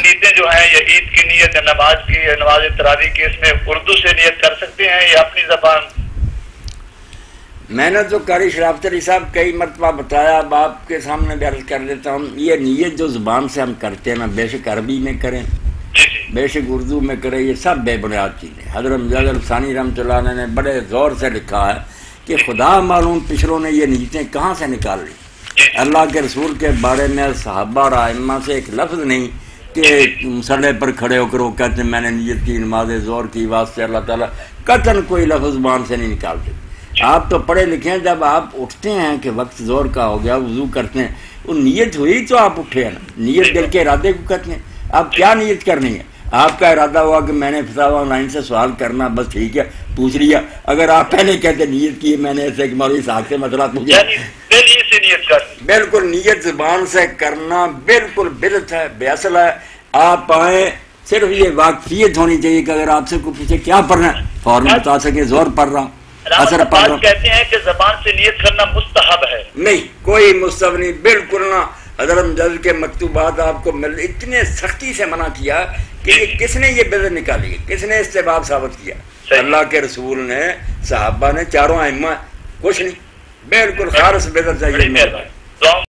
نیتیں جو ہیں یہ عید کی نیت ہے، نماز کی ہے، نماز تراویح کی، اس میں اردو سے نیت کر سکتے ہیں یا اپنی زبان؟ میں نے تو قاری شرافت علی صاحب کئی مرتبہ بتایا، اب آپ کے سامنے بھی عرض کر دیتا ہوں، یہ نیت جو زبان سے ہم کرتے ہیں نا، بے شک عربی میں کریں، بے شک اردو میں کریں، یہ سب بے بنیاد چیزیں۔ حضرت مجاہد الثانی رحمۃ اللہ علیہ نے بڑے زور سے لکھا ہے کہ خدا معلوم پچھلوں نے یہ نیتیں کہاں سے نکال لی۔ اللہ کے رسول کے بارے میں صحابہ اور ائمہ سے ایک لفظ نہیں کہ مسلح پر کھڑے ہو کر وہ کہتے ہیں میں نے نیت کی، نماز ظہر کی واسطے اللہ تعالیٰ، قطعاً کوئی لفظ زبان سے نہیں نکالتے۔ آپ تو پڑھے لکھے ہیں، جب آپ اٹھتے ہیں کہ وقت ظہر کا ہو گیا، وضو کرتے ہیں، وہ نیت ہوئی تو آپ اٹھے ہیں نا، نیت دل کے ارادے کو کہتے ہیں۔ آپ کیا نیت کرنی ہے؟ آپ کا ارادہ ہوا کہ میں نے فتاوی آن لائن سے سوال کرنا، بس ٹھیک ہے پوچھ لیا۔ اگر آپ پہلے کہتے نیت کی میں نے ایسے کہ مولوی صاحب سے مسئلہ پوچھا، بالکل نیت زبان سے کرنا بالکل بدعت ہے، بے اصل ہے۔ آپ آئیں، صرف یہ واقفیت ہونی چاہیے کہ اگر آپ سے کوئی پوچھے کیا پڑھنا ہے فوراً بتا سکے ظہر پڑھ رہا ہوں، اثر پڑھ رہا ہوں۔ کہتے ہیں کہ زبان سے نیت کرنا مستحب ہے؟ نہیں، کوئی مستحب نہیں، بالکل نہ۔ حضرت مجدد کے مکتوبات آپ کو مل اتنے سختی سے منع کیا کہ یہ کس نے یہ بدعت نکالی ہے، کس نے استحباب ثابت کیا؟ اللہ کے رسول نے، صحابہ نے، چاروں ائمہ، کچھ نہیں، بالکل خالص بدعت ہے یہ۔